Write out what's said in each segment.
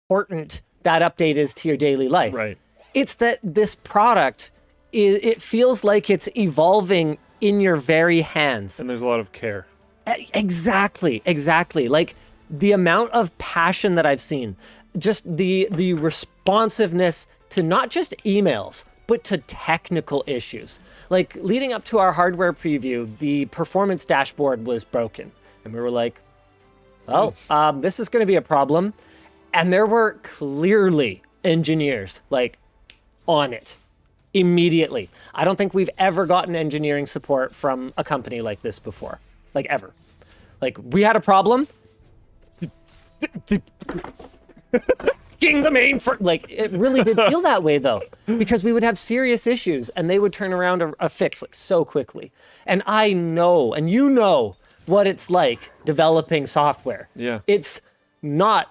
important that update is to your daily life. Right. It's that this product, it feels like it's evolving in your very hands. And there's a lot of care. Exactly. Like the amount of passion that I've seen, just the responsiveness to not just emails, but to technical issues. Like leading up to our hardware preview, the performance dashboard was broken. And we were like, well, this is going to be a problem. And there were clearly engineers like on it immediately. I don't think we've ever gotten engineering support from a company like this before, like ever. Like we had a problem. King the main for like it really did feel that way though, because we would have serious issues and they would turn around a fix like so quickly. And I know, and you know what it's like developing software. Yeah. It's not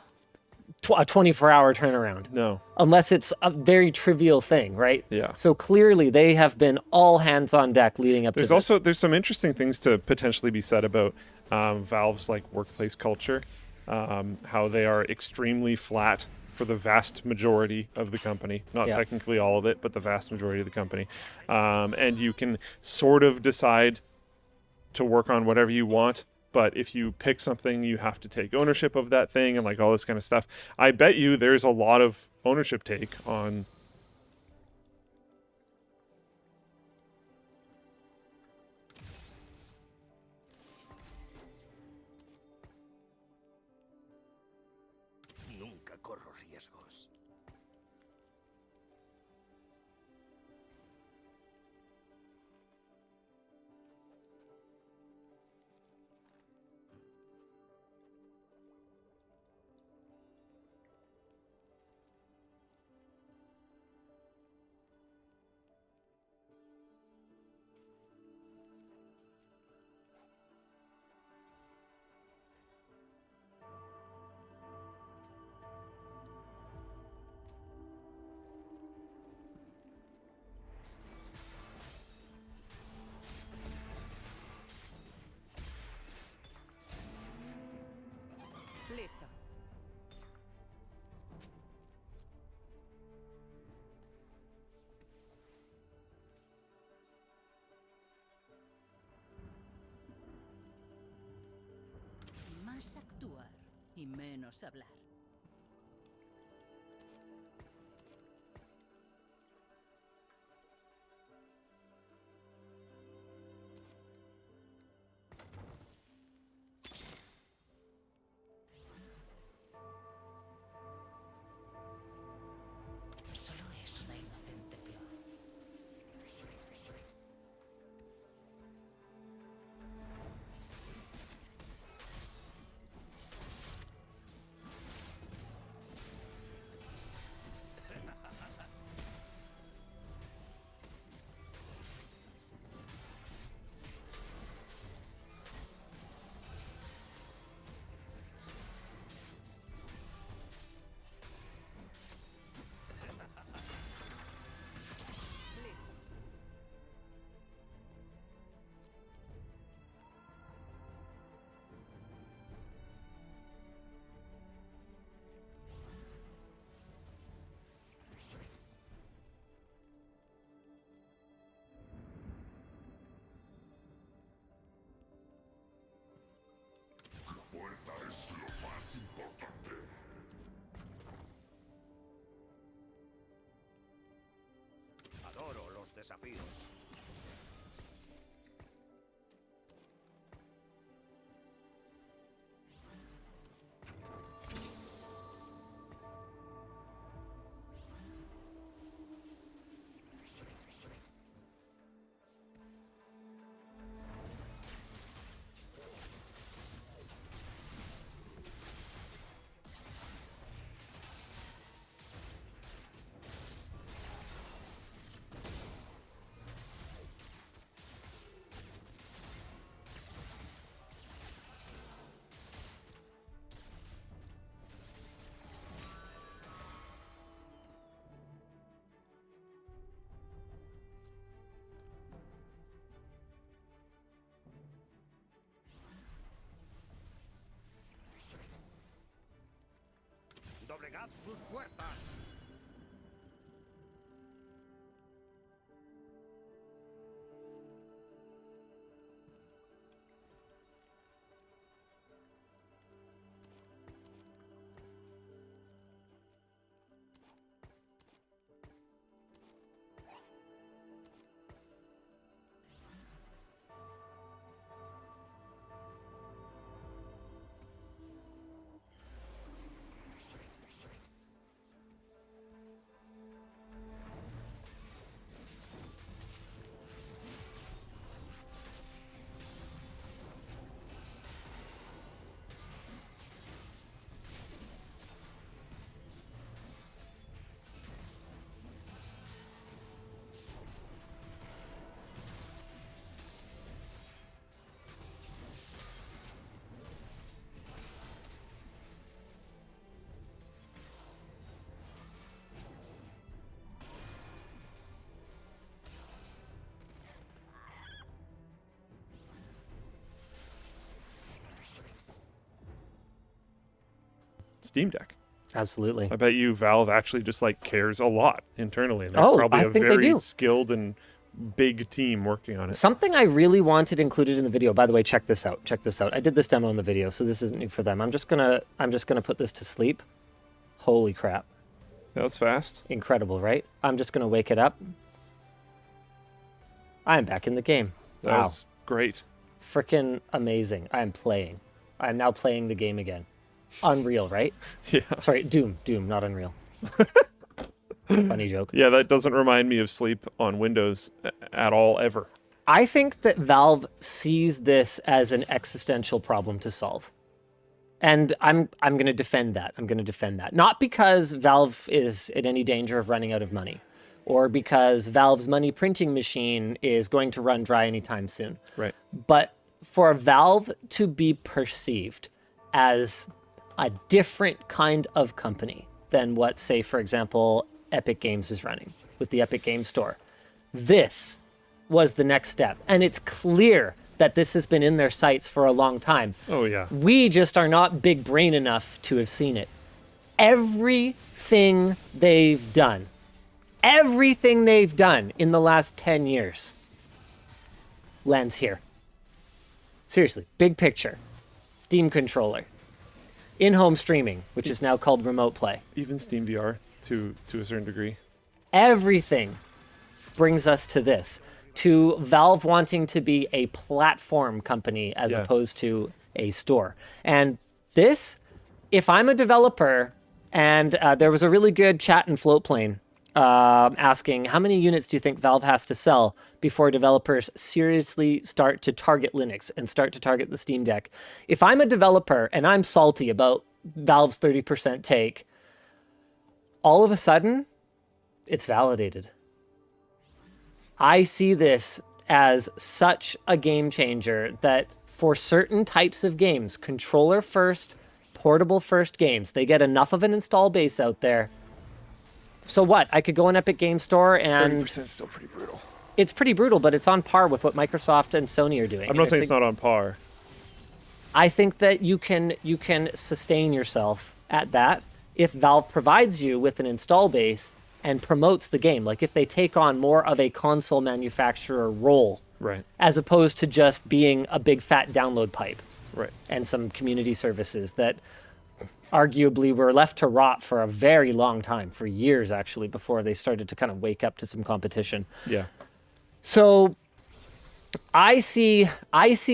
a 24-hour turnaround. No. Unless it's a very trivial thing, right? Yeah. So clearly they have been all hands on deck leading up to this. There's some interesting things to potentially be said about Valve's like workplace culture, how they are extremely flat for the vast majority of the company, not technically all of it, but the vast majority of the company. And you can sort of decide to work on whatever you want. But if you pick something, you have to take ownership of that thing and like all this kind of stuff. I bet you there's a lot of ownership take on. Nunca corro riesgos. Listo. Más actuar y menos hablar. Solo es una inocente flor. Adoro los desafíos. Desplegad sus fuerzas. Steam Deck. Absolutely. I bet you Valve actually just like cares a lot internally. And there's Oh, probably I a think they very do. skilled and big team working on it. Something I really wanted included in the video. By the way, check this out. Check this out. I did this demo in the video, so this isn't new for them. I'm just gonna put this to sleep. Holy crap. That was fast. Incredible, right? I'm just gonna wake it up. I am back in the game. That Wow. was great. Freaking amazing. I am playing. I am now playing the game again. Unreal, right? Yeah. Sorry, Doom, not Unreal. Funny joke. Yeah, that doesn't remind me of sleep on Windows at all, ever. I think that Valve sees this as an existential problem to solve. And I'm going to defend that. I'm going to defend that. Not because Valve is in any danger of running out of money, or because Valve's money printing machine is going to run dry anytime soon. Right. But for Valve to be perceived as a different kind of company than what, say, for example, Epic Games is running with the Epic Games Store, this was the next step. And it's clear that this has been in their sights for a long time. Oh, yeah. We just are not big brain enough to have seen it. Everything they've done in the last 10 years lands here. Seriously, big picture. Steam controller. In-home streaming, which is now called remote play. Even Steam VR to a certain degree. Everything brings us to this. To Valve wanting to be a platform company as opposed to a store. And this, if I'm a developer, and there was a really good chat in Floatplane asking, how many units do you think Valve has to sell before developers seriously start to target Linux and start to target the Steam Deck? If I'm a developer and I'm salty about Valve's 30% take, all of a sudden, it's validated. I see this as such a game changer that for certain types of games, controller first, portable first games, they get enough of an install base out there. So what? I could go on Epic Games Store and 30% is still pretty brutal. it's pretty brutal, but it's on par with what Microsoft and Sony are doing. I'm not saying it's not on par. I think that you can sustain yourself at that if Valve provides you with an install base and promotes the game. Like if they take on more of a console manufacturer role, Right. as opposed to just being a big fat download pipe Right. and some community services that arguably were left to rot for a very long time, for years actually, before they started to kind of wake up to some competition. Yeah. So I see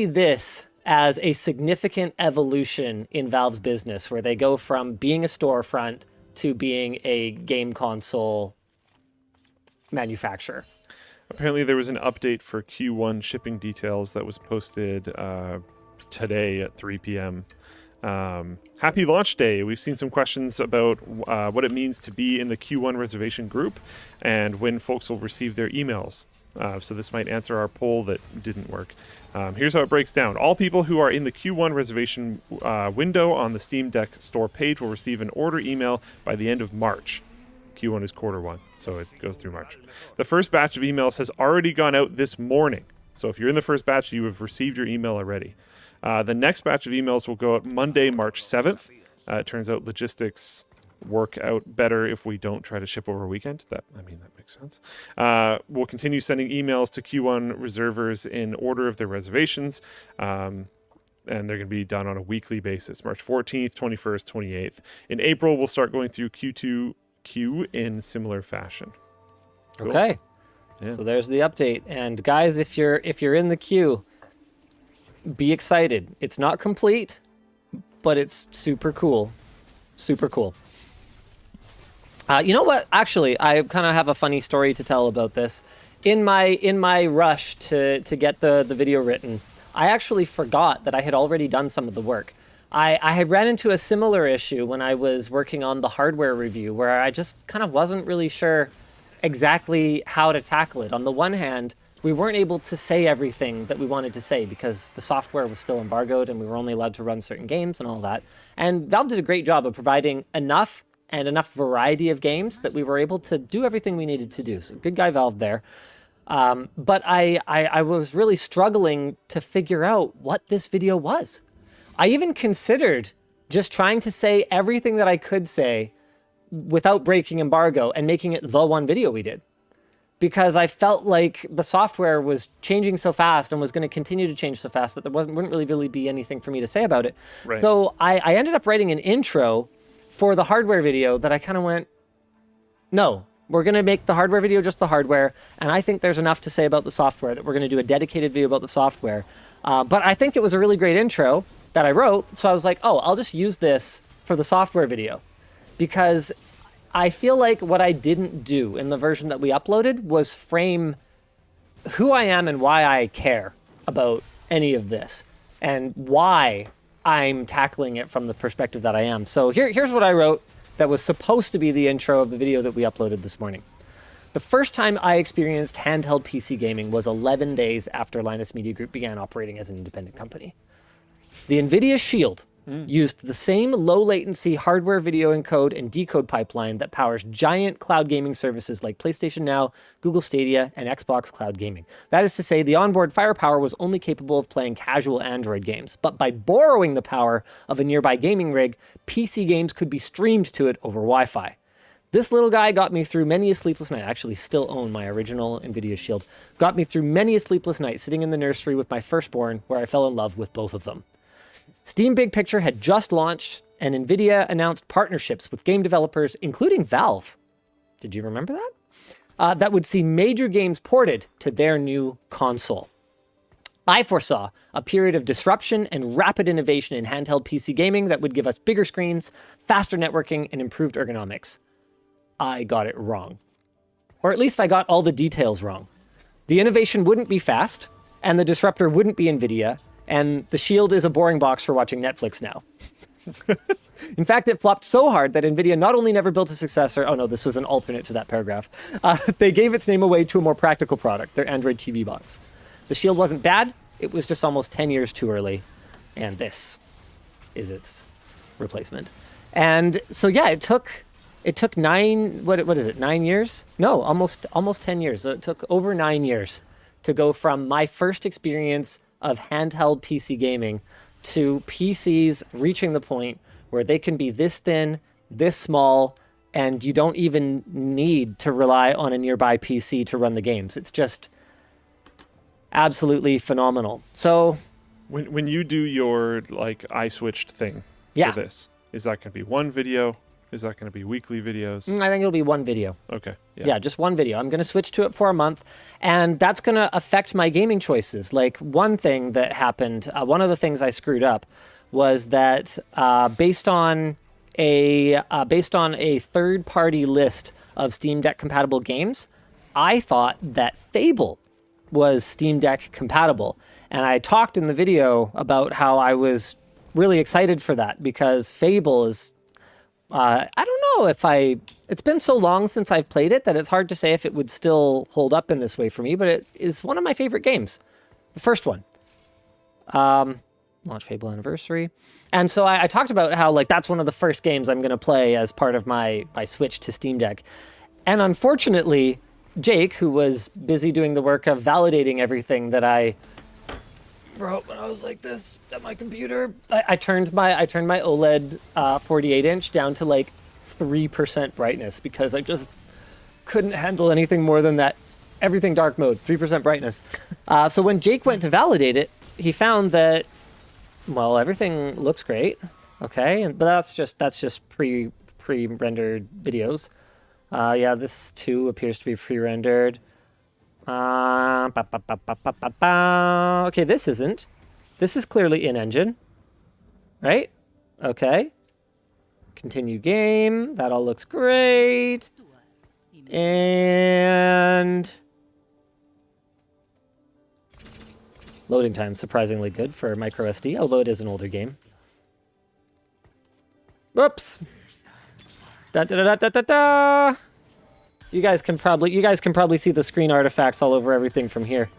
this as a significant evolution in Valve's business, where they go from being a storefront to being a game console manufacturer. Apparently there was an update for Q1 shipping details that was posted today at 3 p.m. Happy launch day. We've seen some questions about what it means to be in the Q1 reservation group and when folks will receive their emails. So this might answer our poll that didn't work. Here's how it breaks down. All people who are in the Q1 reservation window on the Steam Deck store page will receive an order email by the end of March. Q1 is quarter one, so it goes through March. The first batch of emails has already gone out this morning. So if you're in the first batch, you have received your email already. The next batch of emails will go out Monday, March 7th. It turns out logistics work out better if we don't try to ship over a weekend. That makes sense. We'll continue sending emails to Q1 reservers in order of their reservations. And they're going to be done on a weekly basis, March 14th, 21st, 28th. In April, we'll start going through Q2 in similar fashion. Cool. Okay. Yeah. So there's the update. And guys, if you're in the queue, be excited. It's not complete, but it's super cool. Super cool. You know what? Actually, I kind of have a funny story to tell about this. In my rush to get the video written, I actually forgot that I had already done some of the work. I had ran into a similar issue when I was working on the hardware review, where I just kind of wasn't really sure exactly how to tackle it. On the one hand, we weren't able to say everything that we wanted to say because the software was still embargoed and we were only allowed to run certain games and all that. And Valve did a great job of providing enough variety of games that we were able to do everything we needed to do. So good guy Valve there. But I was really struggling to figure out what this video was. I even considered just trying to say everything that I could say without breaking embargo and making it the one video we did. Because I felt like the software was changing so fast and was going to continue to change so fast that there wouldn't really be anything for me to say about it. Right. So I ended up writing an intro for the hardware video that I kind of went, no, we're going to make the hardware video just the hardware. And I think there's enough to say about the software that we're going to do a dedicated video about the software. But I think it was a really great intro that I wrote. So I was like, oh, I'll just use this for the software video. Because I feel like what I didn't do in the version that we uploaded was frame who I am and why I care about any of this and why I'm tackling it from the perspective that I am. So here's what I wrote that was supposed to be the intro of the video that we uploaded this morning. The first time I experienced handheld PC gaming was 11 days after Linus Media Group began operating as an independent company. The NVIDIA Shield used the same low-latency hardware video encode and decode pipeline that powers giant cloud gaming services like PlayStation Now, Google Stadia, and Xbox Cloud Gaming. That is to say, the onboard firepower was only capable of playing casual Android games, but by borrowing the power of a nearby gaming rig, PC games could be streamed to it over Wi-Fi. This little guy got me through many a sleepless night. I actually still own my original NVIDIA Shield. Got me through many a sleepless night sitting in the nursery with my firstborn, where I fell in love with both of them. Steam Big Picture had just launched, and NVIDIA announced partnerships with game developers, including Valve. Did you remember that? That would see major games ported to their new console. I foresaw a period of disruption and rapid innovation in handheld PC gaming that would give us bigger screens, faster networking, and improved ergonomics. I got it wrong. Or at least I got all the details wrong. The innovation wouldn't be fast, and the disruptor wouldn't be NVIDIA, and the Shield is a boring box for watching Netflix now. In fact, it flopped so hard that NVIDIA not only never built a successor, oh no, this was an alternate to that paragraph, they gave its name away to a more practical product, their Android TV box. The Shield wasn't bad, it was just almost 10 years too early, and this is its replacement. And so yeah, it took 9 years? No, almost 10 years. So it took over 9 years to go from my first experience of handheld PC gaming to PCs reaching the point where they can be this thin, this small, and you don't even need to rely on a nearby PC to run the games. It's just absolutely phenomenal. So when you do your I switched thing for this, is that going to be one video? Is that going to be weekly videos? I think it'll be one video. Okay. Yeah, just one video. I'm going to switch to it for a month, and that's going to affect my gaming choices. Like one thing that happened, one of the things I screwed up was that based on a third-party list of Steam Deck compatible games, I thought that Fable was Steam Deck compatible, and I talked in the video about how I was really excited for that because Fable is. I don't know it's been so long since I've played it that it's hard to say if it would still hold up in this way for me, but it is one of my favorite games. The first one. Launch Fable Anniversary. And so I talked about how that's one of the first games I'm going to play as part of my switch to Steam Deck. And unfortunately, Jake, who was busy doing the work of validating everything that I wrote when I was like this at my computer, I turned my OLED 48-inch down to 3% brightness because I just couldn't handle anything more than that. Everything dark mode, 3% brightness. So when Jake went to validate it, he found that, well, everything looks great. Okay, but that's just pre-rendered videos. Yeah, this too appears to be pre-rendered. Okay, this isn't. This is clearly in-engine, right? Okay. Continue game. That all looks great. And loading time surprisingly good for micro SD, although it is an older game. Whoops. Da da da da da da. You guys can probably see the screen artifacts all over everything from here.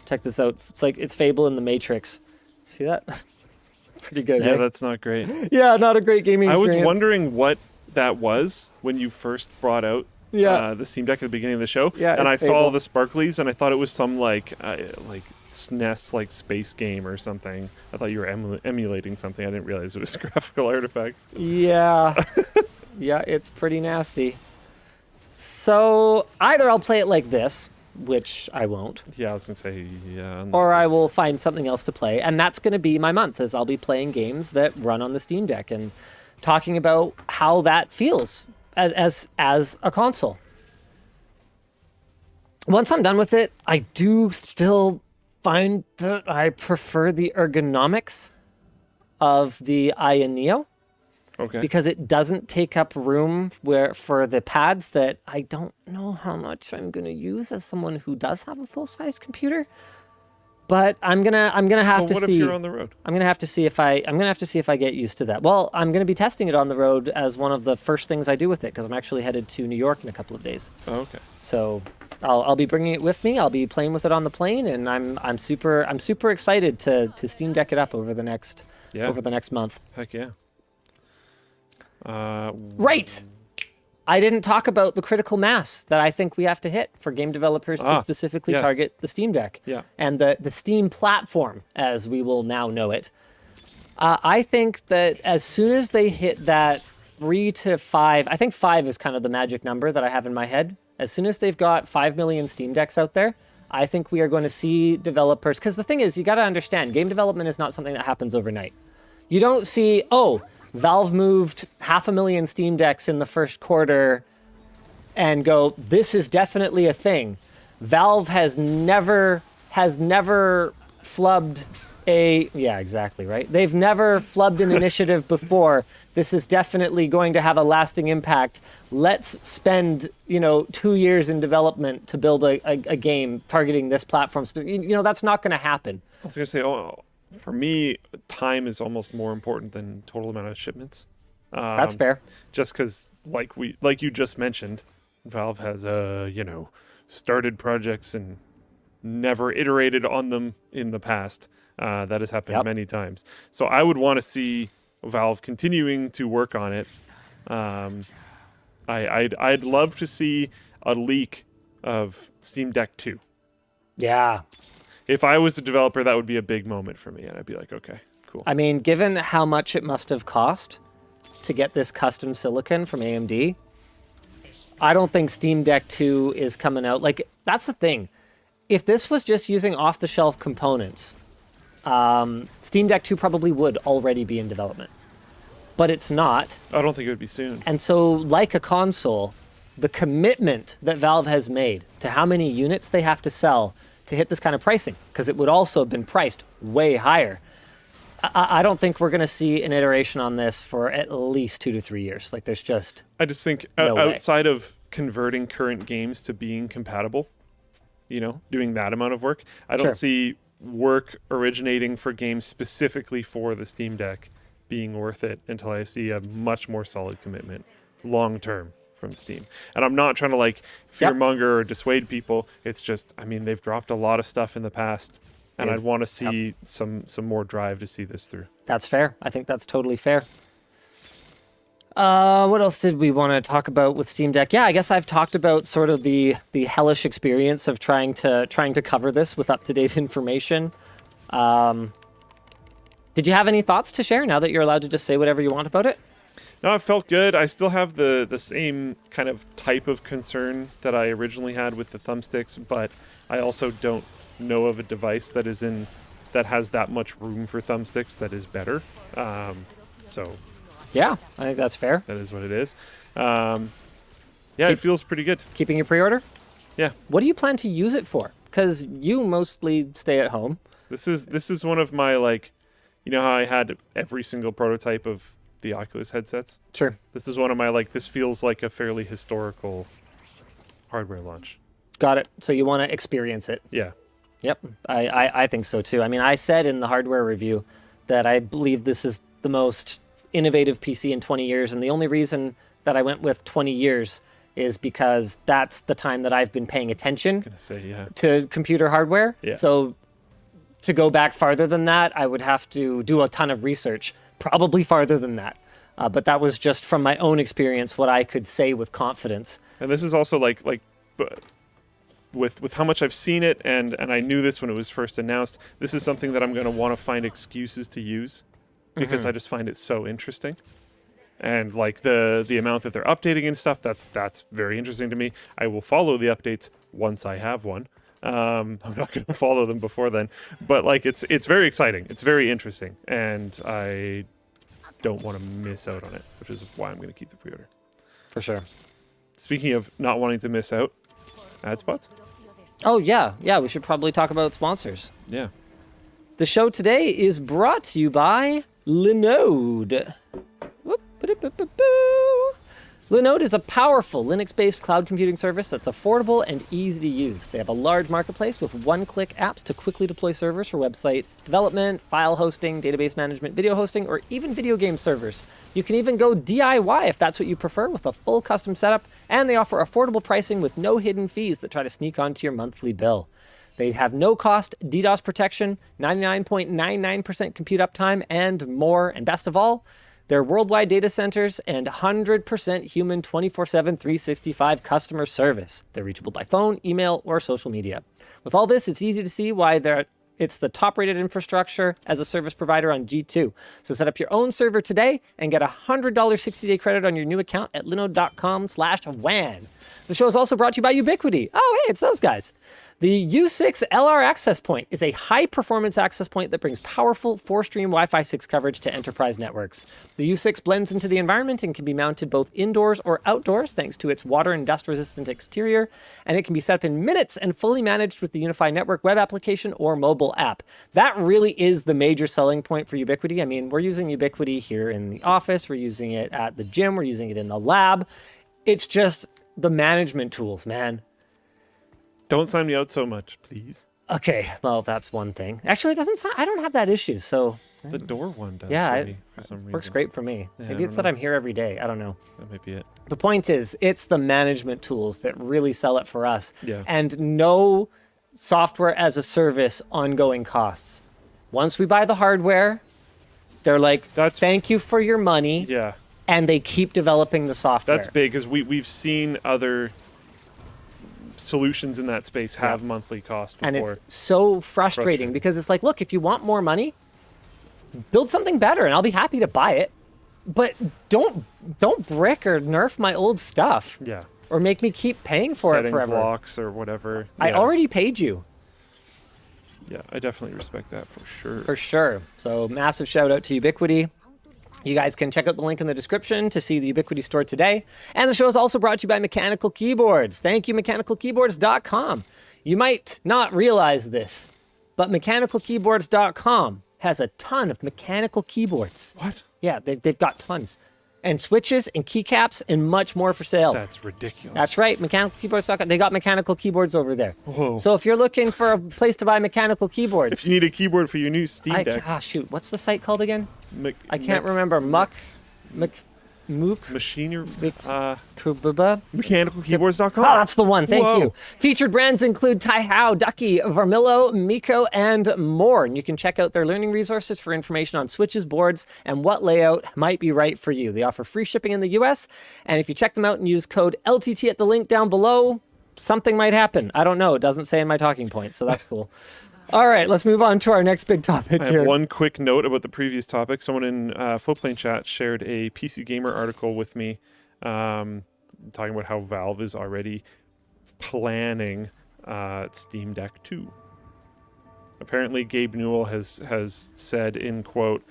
Check this out. It's Fable in the Matrix. See that? Pretty good. Yeah, hey? that's not great. Yeah, not a great gaming I was experience. wondering what that was when you first brought out the Steam Deck at the beginning of the show. Yeah, and I it's saw all Fable. the sparklies, and I thought it was some like SNES like space game or something. I thought you were emulating something. I didn't realize it was graphical artifacts. Yeah. Yeah, it's pretty nasty. So either I'll play it like this, which I won't, Yeah, I was gonna say yeah. or I will find something else to play, and that's going to be my month, is I'll be playing games that run on the Steam Deck and talking about how that feels as a console. Once I'm done with it, I do still find that I prefer the ergonomics of the Aya Neo, Okay. because it doesn't take up room for the pads that I don't know how much I'm going to use as someone who does have a full-size computer. But I'm gonna have to what see. if you're on the road? I'm gonna have to see if I get used to that. Well, I'm gonna be testing it on the road as one of the first things I do with it, because I'm actually headed to New York in a couple of days. Oh, okay. So I'll be bringing it with me. I'll be playing with it on the plane, and I'm super excited to Steam Deck it up over the next month. Heck yeah. Right. I didn't talk about the critical mass that I think we have to hit for game developers to specifically yes. target the Steam Deck. Yeah. And the Steam platform, as we will now know it. I think that as soon as they hit that 3 to 5, I think 5 is kind of the magic number that I have in my head. As soon as they've got 5 million Steam Decks out there, I think we are going to see developers, because the thing is, you got to understand, game development is not something that happens overnight. You don't see, Valve moved 500,000 Steam Decks in the first quarter and go, this is definitely a thing. Valve has never flubbed yeah, exactly, right? They've never flubbed an initiative before. This is definitely going to have a lasting impact. Let's spend, 2 years in development to build a game targeting this platform. That's not going to happen. I was gonna say, for me, time is almost more important than total amount of shipments. That's fair. Just because, like you just mentioned, Valve has started projects and never iterated on them in the past. That has happened many times. So I would want to see Valve continuing to work on it. I'd love to see a leak of Steam Deck 2. Yeah. If I was a developer, that would be a big moment for me, and I'd be like, okay, cool. I mean, given how much it must have cost to get this custom silicon from AMD, I don't think Steam Deck 2 is coming out. That's the thing. If this was just using off-the-shelf components, Steam Deck 2 probably would already be in development. But it's not. I don't think it would be soon. And so, like a console, the commitment that Valve has made to how many units they have to sell to hit this kind of pricing, because it would also have been priced way higher. I don't think we're going to see an iteration on this for at least 2 to 3 years. There's just... I just think no way. outside of converting current games to being compatible, doing that amount of work, I don't see work originating for games specifically for the Steam Deck being worth it until I see a much more solid commitment long term from Steam. And I'm not trying to fearmonger or dissuade people. It's just, they've dropped a lot of stuff in the past, and I'd want to see some more drive to see this through. That's fair. I think that's totally fair. What else did we want to talk about with Steam Deck? Yeah, I guess I've talked about sort of the hellish experience of trying to cover this with up-to-date information. Did you have any thoughts to share now that you're allowed to just say whatever you want about it? No, it felt good. I still have the same kind of type of concern that I originally had with the thumbsticks, but I also don't know of a device that has that much room for thumbsticks that is better. So Yeah, I think that's fair. that is what it is. It feels pretty good. Keeping your pre-order? Yeah. What do you plan to use it for? Because you mostly stay at home. This is one of my, like, you know how I had every single prototype of the Oculus headsets? Sure. This is one of my, like, this feels like a fairly historical hardware launch. Got it. So you want to experience it. Yeah. Yep. I think so too. I mean, I said in the hardware review that I believe this is the most innovative PC in 20 years. And the only reason that I went with 20 years is because that's the time that I've been paying attention to computer hardware. Yeah. So to go back farther than that, I would have to do a ton of research, probably farther than that. But that was just from my own experience, what I could say with confidence. And this is also like with how much I've seen it, and I knew this when it was first announced, this is something that I'm going to want to find excuses to use because I just find it so interesting. And like the amount that they're updating and stuff, that's very interesting to me. I will follow the updates once I have one. I'm not going to follow them before then, but like it's very exciting. It's very interesting, and I don't want to miss out on it, which is why I'm going to keep the pre-order. For sure. Speaking of not wanting to miss out, ad spots? Oh, yeah. Yeah, we should probably talk about sponsors. Yeah. The show today is brought to you by Linode. Whoop, ba-da-ba-ba-boo. Linode is a powerful Linux-based cloud computing service that's affordable and easy to use. They have a large marketplace with one-click apps to quickly deploy servers for website development, file hosting, database management, video hosting, or even video game servers. You can even go DIY if that's what you prefer, with a full custom setup, and they offer affordable pricing with no hidden fees that try to sneak onto your monthly bill. They have no-cost DDoS protection, 99.99% compute uptime, and more. And best of all, their worldwide data centers and 100% human 24/7 365 customer service. They're reachable by phone, email, or social media. With all this, it's easy to see why it's the top-rated infrastructure as a service provider on G2. So set up your own server today and get a $100 60-day credit on your new account at linode.com/WAN. The show is also brought to you by Ubiquiti. Oh, hey, it's those guys. The U6 LR access point is a high-performance access point that brings powerful 4-stream Wi-Fi 6 coverage to enterprise networks. The U6 blends into the environment and can be mounted both indoors or outdoors thanks to its water and dust-resistant exterior, and it can be set up in minutes and fully managed with the Unified Network web application or mobile app. That really is the major selling point for Ubiquiti. I mean, we're using Ubiquiti here in the office, we're using it at the gym, we're using it in the lab. It's just the management tools, man. Don't sign me out so much, please. Okay, well, that's one thing. Actually, it doesn't sound, I don't have that issue, so... The door one does Yeah, for me, for some reason. Works great for me. Yeah, Maybe it's that I'm here every day. I don't know. That might be it. The point is, it's the management tools that really sell it for us. Yeah. And no software as a service ongoing costs. Once we buy the hardware, they're like, thank you for your money. Yeah. And they keep developing the software. That's big, because we've seen other solutions in that space have monthly costs before. And it's so frustrating because it's like, look, if you want more money, build something better and I'll be happy to buy it. But don't brick or nerf my old stuff. Yeah. Or make me keep paying for it forever. Locks or whatever. I already paid you. Yeah, I definitely respect that for sure. For sure. So massive shout out to Ubiquiti. You guys can check out the link in the description to see the Ubiquiti store today. And the show is also brought to you by Mechanical Keyboards. Thank you, mechanicalkeyboards.com. You might not realize this, but mechanicalkeyboards.com has a ton of mechanical keyboards. What? Yeah, they've got tons. And switches and keycaps and much more for sale. That's ridiculous. That's right, mechanicalkeyboards.com. They got mechanical keyboards over there. Whoa. So if you're looking for a place to buy mechanical keyboards... If you need a keyboard for your new Steam Deck... shoot, what's the site called again? I can't Mech- remember. mechanicalkeyboards.com. Oh, that's the one. Thank Whoa. you. Featured brands include Taihao, Ducky, Vermillo, Miko, and more. And you can check out their learning resources for information on switches, boards, and what layout might be right for you. They offer free shipping in the US. And if you check them out and use code LTT at the link down below, something might happen. I don't know. It doesn't say in my talking points, so that's cool. All right, let's move on to our next big topic I here. have one quick note about the previous topic. Someone in Flowplane chat shared a PC Gamer article with me talking about how Valve is already planning Steam Deck 2. Apparently, Gabe Newell has said in quote,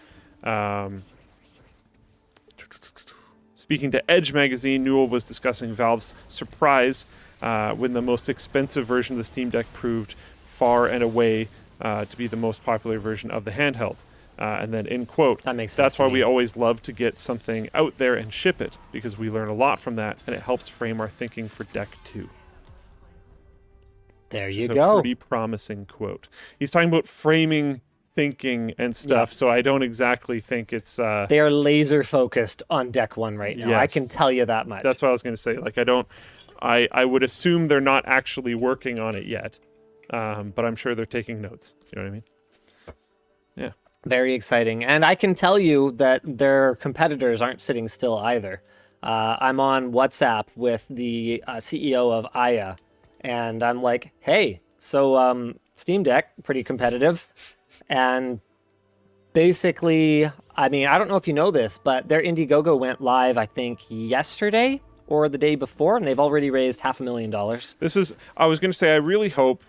speaking to Edge magazine, Newell was discussing Valve's surprise when the most expensive version of the Steam Deck proved far and away to be the most popular version of the handheld. And then in quote, That makes sense that's to why me. we always love to get something out there and ship it, because we learn a lot from that, and it helps frame our thinking for Deck 2. There Which you is a go. pretty promising quote. He's talking about framing thinking and stuff, Yeah. so I don't exactly think it's... They are laser focused on Deck 1 right now. I Yes. can tell you that much. That's what I was going to say. Like, I would assume they're not actually working on it yet, but I'm sure they're taking notes. You know what I mean? Yeah. Very exciting. And I can tell you that their competitors aren't sitting still either. I'm on WhatsApp with the CEO of Aya, and I'm like, hey, so Steam Deck, pretty competitive. And basically, I mean, I don't know if you know this, but their Indiegogo went live, I think, yesterday or the day before, and they've already raised $500,000. This is, I was going to say, I really hope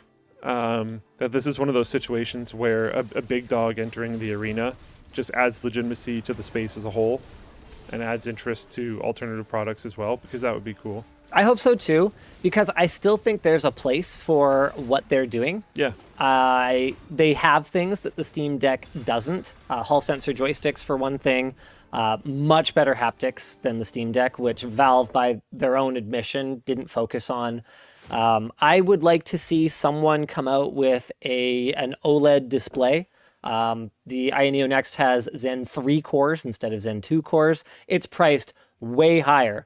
that this is one of those situations where a big dog entering the arena just adds legitimacy to the space as a whole and adds interest to alternative products as well, because that would be cool. I hope so too, because I still think there's a place for what they're doing. Yeah. They have things that the Steam Deck doesn't. Hall sensor joysticks, for one thing. Much better haptics than the Steam Deck, which Valve, by their own admission, didn't focus on. I would like to see someone come out with an OLED display. The Aya Neo Next has Zen 3 cores instead of Zen 2 cores. It's priced way higher,